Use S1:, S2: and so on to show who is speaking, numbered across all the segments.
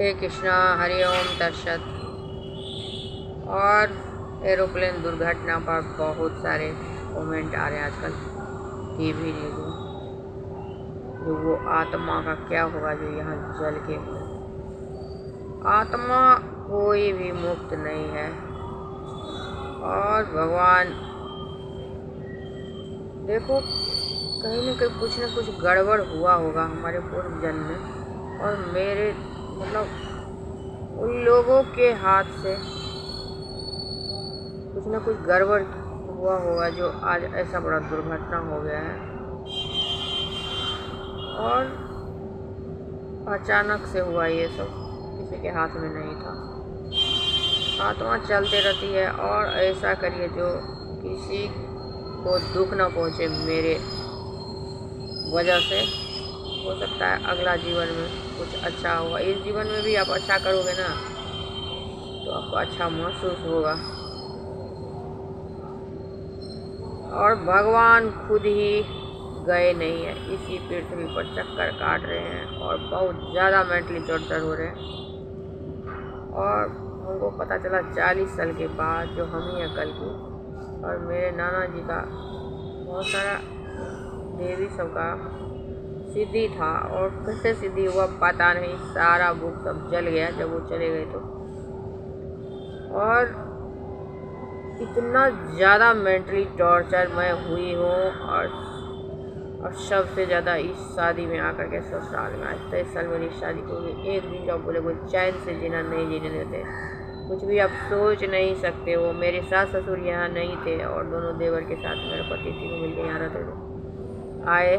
S1: हे कृष्णा, हरि ओम तत्सत। और एरोप्लेन दुर्घटना पर बहुत सारे कमेंट आ रहे हैं आजकल टीवी न्यूज़ में। जो वो आत्मा का क्या होगा जो यहाँ जल के मरे। आत्मा कोई भी मुक्त नहीं है। और भगवान देखो, कहीं न कहीं कुछ न कुछ गड़बड़ हुआ होगा हमारे पूर्व जन्म में, और मेरे मतलब उन लोगों के हाथ से कुछ न कुछ गड़बड़ हुआ होगा जो आज ऐसा बड़ा दुर्घटना हो गया है। और अचानक से हुआ ये सब, किसी के हाथ में नहीं था। आत्मा चलते रहती है। और ऐसा करिए जो किसी को दुख न पहुँचे मेरे वजह से। हो सकता है अगला जीवन में कुछ अच्छा होगा। इस जीवन में भी आप अच्छा करोगे ना तो आपको अच्छा महसूस होगा। और भगवान खुद ही गए नहीं है, इसी पृथ्वी पर चक्कर काट रहे हैं और बहुत ज़्यादा मेंटली टॉर्चर हो रहे हैं। और हमको पता चला 40 साल के बाद जो हम ही हैं कल की। और मेरे नाना जी का बहुत सारा देवी सबका सिद्धि था, और कैसे सिद्धि हुआ पता नहीं। सारा बुक सब जल गया जब वो चले गए तो। और इतना ज़्यादा मेंटली टॉर्चर मैं हुई हूँ। और सबसे ज़्यादा इस शादी में आकर के ससुराल में आज 23 साल मेरी शादी को हुई। एक दिन जब बोले कोई चैन से जीना नहीं जीने देते, कुछ भी आप सोच नहीं सकते हो। मेरे सास ससुर यहाँ नहीं थे और दोनों देवर के साथ मेरे पति थी, वो मिलकर यहाँ रहते थे। आए,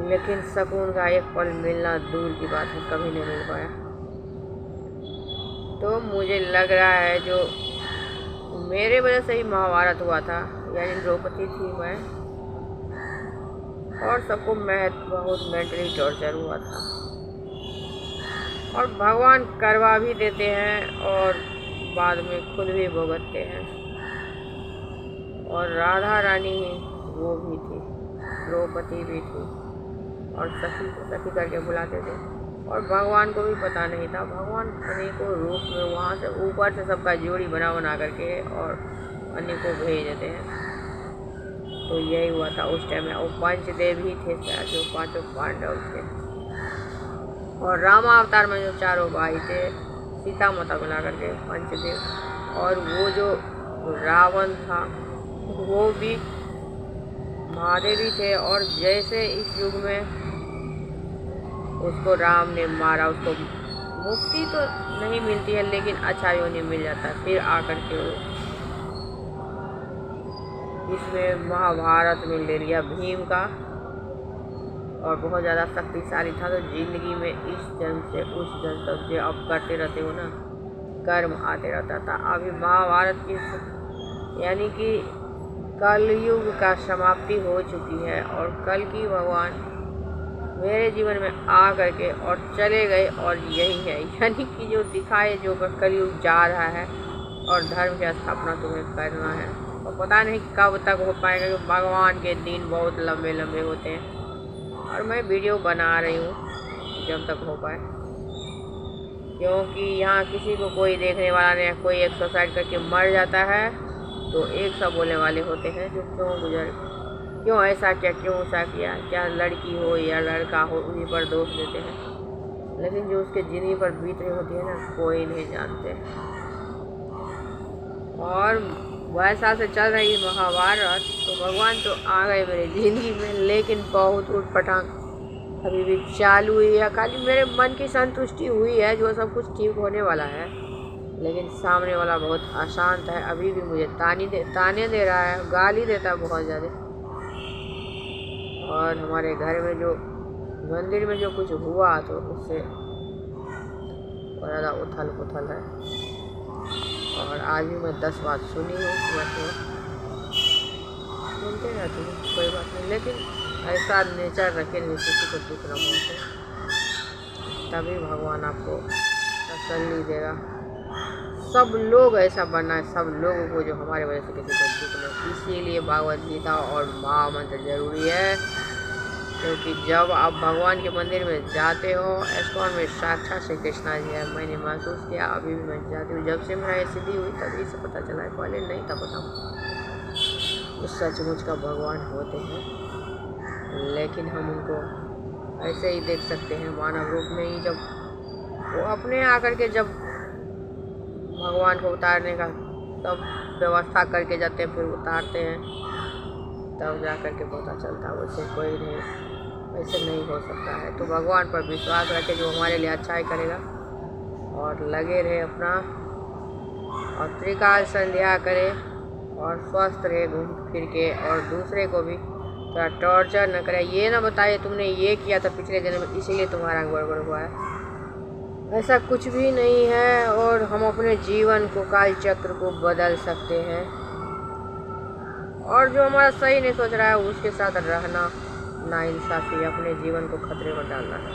S1: लेकिन सुकून का एक पल मिलना दूर की बात है, कभी नहीं मिल पाया। तो मुझे लग रहा है जो मेरे वजह से ही महाभारत हुआ था, यानी द्रौपदी थी मैं, और सबको बहुत मेंटली टॉर्चर हुआ था। और भगवान करवा भी देते हैं और बाद में खुद भी भुगतते हैं। और राधा रानी ही वो भी थी, द्रौपदी भी थी, और सखी को सखी करके बुलाते थे। और भगवान को भी पता नहीं था। भगवान अनेकों रूप में वहाँ से ऊपर से सबका जोड़ी बना बना करके और अनेकों भेज देते हैं। तो यही हुआ था उस टाइम में। वो पंचदेव ही थे शायद, जो 5 पांडव थे। और रामा अवतार में जो 4 भाई थे, सीता माता मिला करके पंचदेव। और वो जो रावण था वो भी महादेवी थे। और जैसे इस युग में उसको राम ने मारा, उसको मुक्ति तो नहीं मिलती है लेकिन अच्छा योनि मिल जाता है। फिर आकर के वो इसमें महाभारत में ले लिया भीम का, और बहुत ज़्यादा शक्तिशाली था। तो जिंदगी में इस जन्म से उस जन्म तक जो आप करते रहते हो ना, कर्म आते रहता था। अभी महाभारत की यानी कि कलयुग का समाप्ति हो चुकी है। और कल की भगवान मेरे जीवन में आ करके और चले गए, और यही है यानी कि जो दिखाए जो कलयुग जा रहा है और धर्म की स्थापना तुम्हें करना है। और पता नहीं कब तक हो पाएगा, कि भगवान के दिन बहुत लंबे लंबे होते हैं। और मैं वीडियो बना रही हूँ जब तक हो पाए, क्योंकि यहाँ किसी को कोई देखने वाला नहीं है। कोई एक सुसाइड करके मर जाता है तो एक सब बोलने वाले होते हैं जो क्यों ऐसा किया, क्यों ऐसा किया, क्या लड़की हो या लड़का हो, उन्हीं पर दोष देते हैं। लेकिन जो उसके जिंदगी पर बीत रही होती है ना, कोई नहीं जानते। और वैसा से चल रही महाभारत, तो भगवान तो आ गए मेरी ज़िंदगी में, लेकिन बहुत उटपटांग अभी भी चालू हुई है। खाली मेरे मन की संतुष्टि हुई है, जो सब कुछ ठीक होने वाला है। लेकिन सामने वाला बहुत अशांत है, अभी भी मुझे ताने दे रहा है, गाली देता है बहुत ज़्यादा। और हमारे घर में जो मंदिर में जो कुछ हुआ तो उससे बहुत ज़्यादा उथल पुथल है। और आज भी मैं 10 बात सुनी हूँ, सुनते रहती हूँ, कोई बात नहीं। लेकिन ऐसा नेचर रखे नहीं किसी को दुख न पहुँचे, तभी भगवान आपको तसल्ली देगा। सब लोग ऐसा बनना है, सब लोगों को जो हमारे वजह से किसी को दुख नहीं। इसीलिए भागवत गीता और महामंत्र जरूरी है। क्योंकि जब आप भगवान के मंदिर में जाते हो, इस्कॉन में साक्षात श्री कृष्णा जी है। मैंने महसूस किया, अभी भी मैं जाती हूँ। जब से मेरा ये सिद्धि हुई तभी से पता चला है, पहले नहीं था पता। तो सचमुच का भगवान होते हैं, लेकिन हम उनको ऐसे ही देख सकते हैं मानव रूप में ही। जब वो अपने आकर के जब भगवान को उतारने का तब व्यवस्था करके जाते हैं, फिर उतारते हैं, तब जा कर के पता चलता है। वैसे कोई नहीं, वैसे नहीं हो सकता है। तो भगवान पर विश्वास रखें, जो हमारे लिए अच्छा ही करेगा, और लगे रहे अपना, और त्रिकाल संध्या करें और स्वस्थ रहे घूम फिर के, और दूसरे को भी थोड़ा टॉर्चर न करे। ये ना बताए तुमने ये किया था पिछले जन्म में इसीलिए तुम्हारा गड़बड़ हुआ है, ऐसा कुछ भी नहीं है। और हम अपने जीवन को, काल चक्र को बदल सकते हैं, और जो हमारा सही नहीं सोच रहा है उसके साथ रहना नाइंसाफ़ी, अपने जीवन को खतरे में डालना है।